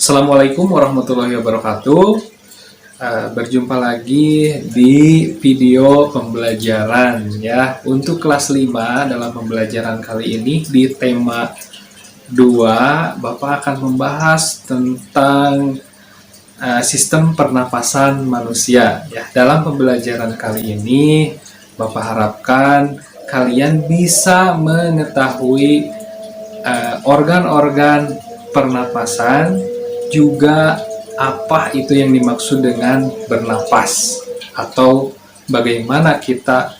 Assalamualaikum warahmatullahi wabarakatuh. Berjumpa lagi di video pembelajaran ya. Untuk kelas 5 dalam pembelajaran kali ini di tema 2, Bapak akan membahas tentang sistem pernapasan manusia ya. Dalam pembelajaran kali ini Bapak harapkan kalian bisa mengetahui organ-organ pernapasan, juga apa itu yang dimaksud dengan bernapas, atau bagaimana kita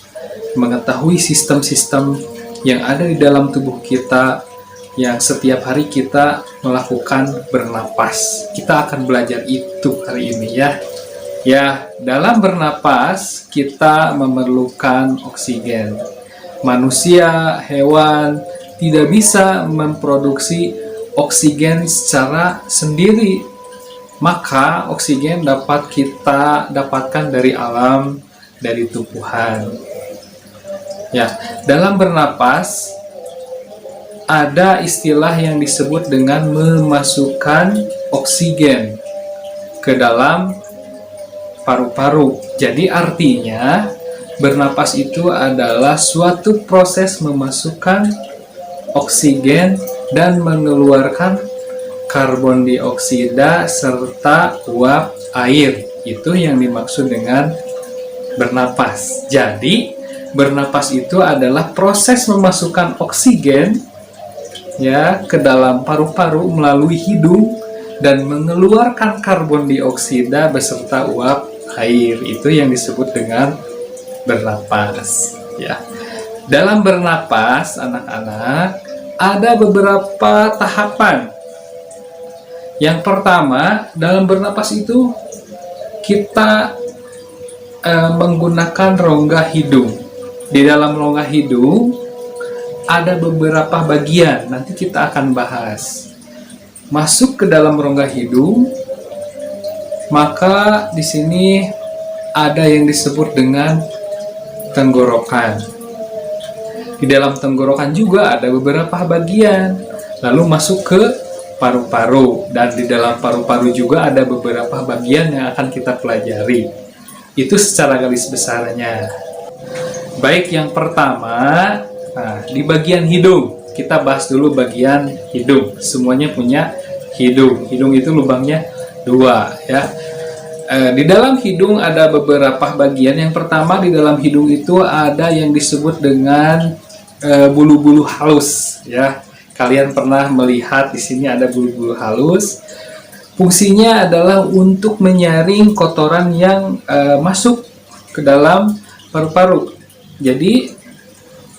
mengetahui sistem-sistem yang ada di dalam tubuh kita yang setiap hari kita melakukan bernapas. Kita akan belajar itu hari ini ya. Ya, dalam bernapas kita memerlukan oksigen. Manusia, hewan tidak bisa memproduksi oksigen secara sendiri, maka oksigen dapat kita dapatkan dari alam, dari tumbuhan. Ya, dalam bernapas ada istilah yang disebut dengan memasukkan oksigen ke dalam paru-paru. Jadi artinya bernapas itu adalah suatu proses memasukkan oksigen dan mengeluarkan karbon dioksida serta uap air. Itu yang dimaksud dengan bernapas. Jadi, bernapas itu adalah proses memasukkan oksigen ya ke dalam paru-paru melalui hidung dan mengeluarkan karbon dioksida beserta uap air. Itu yang disebut dengan bernapas ya. Dalam bernapas, anak-anak, ada beberapa tahapan. Yang pertama, dalam bernapas itu kita menggunakan rongga hidung. Di dalam rongga hidung ada beberapa bagian, nanti kita akan bahas. Masuk ke dalam rongga hidung, maka di sini ada yang disebut dengan tenggorokan. Di dalam tenggorokan juga ada beberapa bagian, lalu masuk ke paru-paru, dan di dalam paru-paru juga ada beberapa bagian yang akan kita pelajari. Itu secara garis besarnya. Baik, yang pertama, di bagian hidung. Kita bahas dulu bagian hidung. Semuanya punya hidung. Hidung itu lubangnya 2 ya. Di dalam hidung ada beberapa bagian. Yang pertama, di dalam hidung itu ada yang disebut dengan bulu-bulu halus ya. Kalian pernah melihat di sini ada bulu-bulu halus. Fungsinya adalah untuk menyaring kotoran yang masuk ke dalam paru-paru. Jadi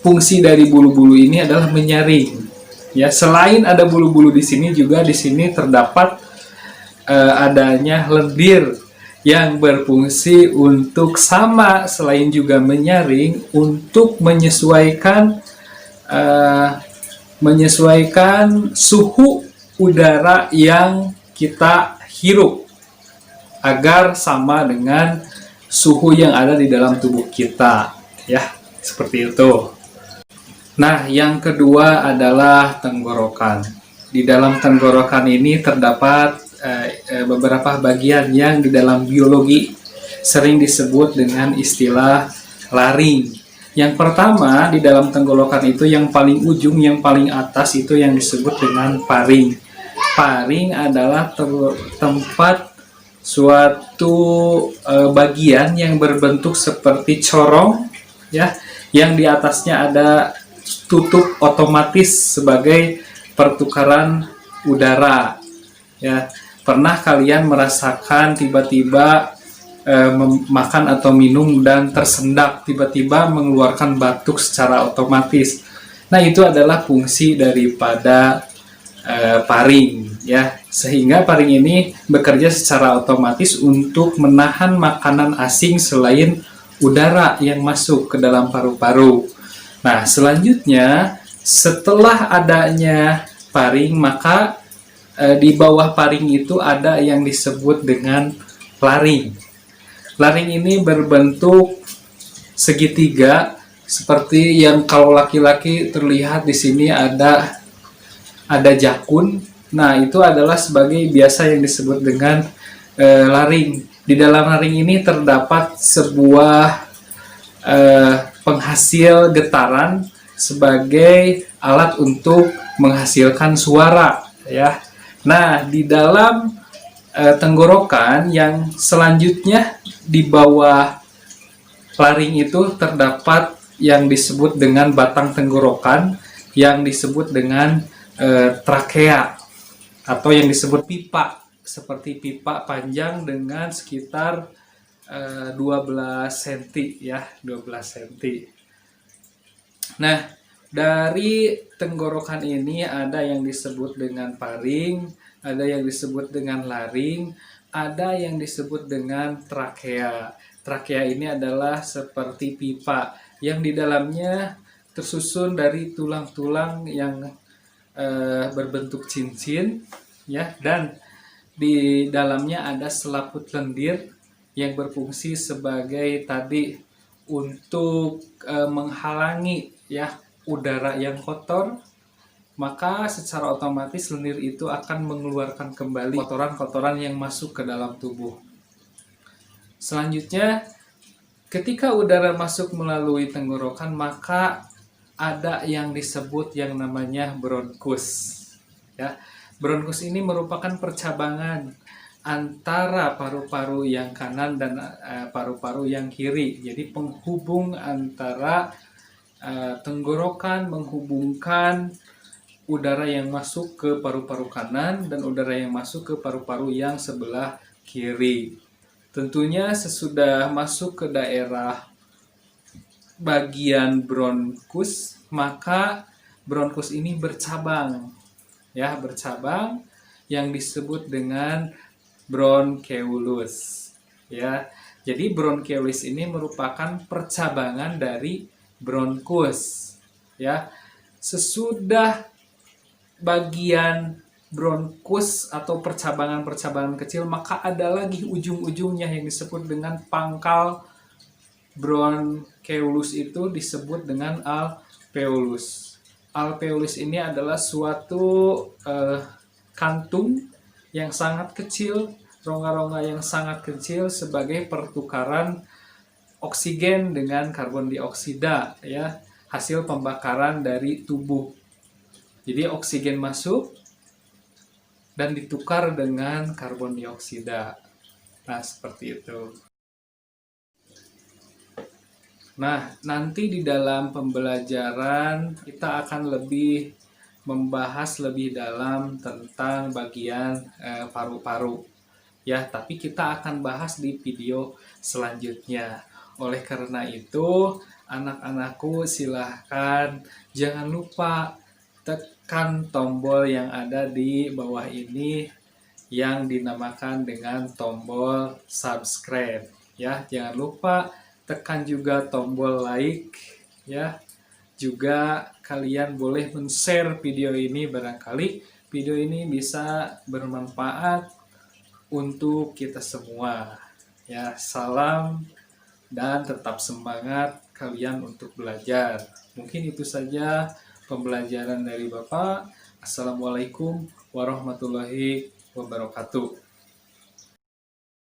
fungsi dari bulu-bulu ini adalah menyaring. Ya, selain ada bulu-bulu di sini, juga di sini terdapat adanya lendir yang berfungsi untuk sama, selain juga menyaring, untuk menyesuaikan suhu udara yang kita hirup agar sama dengan suhu yang ada di dalam tubuh kita ya, seperti itu. Nah, yang kedua adalah tenggorokan. Di dalam tenggorokan ini terdapat beberapa bagian yang di dalam biologi sering disebut dengan istilah laring. Yang pertama, di dalam tenggorokan itu yang paling ujung, yang paling atas itu yang disebut dengan paring. Paring adalah tempat suatu bagian yang berbentuk seperti corong ya, yang di atasnya ada tutup otomatis sebagai pertukaran udara ya. Pernah kalian merasakan tiba-tiba makan atau minum dan tersendak, tiba-tiba mengeluarkan batuk secara otomatis. Nah, itu adalah fungsi daripada paring ya. Sehingga paring ini bekerja secara otomatis untuk menahan makanan asing selain udara yang masuk ke dalam paru-paru. Nah, selanjutnya setelah adanya paring, maka di bawah paring itu ada yang disebut dengan laring. Laring ini berbentuk segitiga, seperti yang kalau laki-laki terlihat di sini ada jakun Nah, itu adalah sebagai biasa yang disebut dengan laring. Di dalam laring ini terdapat sebuah penghasil getaran sebagai alat untuk menghasilkan suara, ya. Nah, di dalam tenggorokan yang selanjutnya di bawah laring itu terdapat yang disebut dengan batang tenggorokan, yang disebut dengan trakea, atau yang disebut pipa, seperti pipa panjang dengan sekitar 12 cm ya, 12 cm. Nah, dari tenggorokan ini ada yang disebut dengan paring, ada yang disebut dengan laring, ada yang disebut dengan trakea. Trakea ini adalah seperti pipa yang di dalamnya tersusun dari tulang-tulang yang berbentuk cincin, ya, dan di dalamnya ada selaput lendir yang berfungsi sebagai tadi untuk menghalangi, ya, udara yang kotor, maka secara otomatis lendir itu akan mengeluarkan kembali kotoran-kotoran yang masuk ke dalam tubuh. Selanjutnya, ketika udara masuk melalui tenggorokan, maka ada yang disebut yang namanya bronkus. Ya, bronkus ini merupakan percabangan antara paru-paru yang kanan dan paru-paru yang kiri. Jadi penghubung antara tenggorokan menghubungkan udara yang masuk ke paru-paru kanan dan udara yang masuk ke paru-paru yang sebelah kiri. Tentunya sesudah masuk ke daerah bagian bronkus, maka bronkus ini bercabang, ya, bercabang yang disebut dengan bronkeolus, ya. Jadi bronkeolus ini merupakan percabangan dari bronkus, ya. Sesudah bagian bronkus atau percabangan-percabangan kecil, maka ada lagi ujung-ujungnya yang disebut dengan pangkal bronkeolus, itu disebut dengan alveolus. Alveolus ini adalah suatu kantung yang sangat kecil, rongga-rongga yang sangat kecil sebagai pertukaran oksigen dengan karbon dioksida, ya, hasil pembakaran dari tubuh. Jadi oksigen masuk dan ditukar dengan karbon dioksida. Nah, seperti itu. Nah, nanti di dalam pembelajaran kita akan lebih membahas lebih dalam tentang bagian paru-paru. Ya, tapi kita akan bahas di video selanjutnya. Oleh karena itu, anak-anakku silahkan jangan lupa tekan tombol yang ada di bawah ini yang dinamakan dengan tombol subscribe. Ya, jangan lupa tekan juga tombol like, ya. Juga kalian boleh men-share video ini, barangkali video ini bisa bermanfaat untuk kita semua. Ya, salam dan tetap semangat kalian untuk belajar. Mungkin itu saja pembelajaran dari Bapak. Assalamualaikum warahmatullahi wabarakatuh.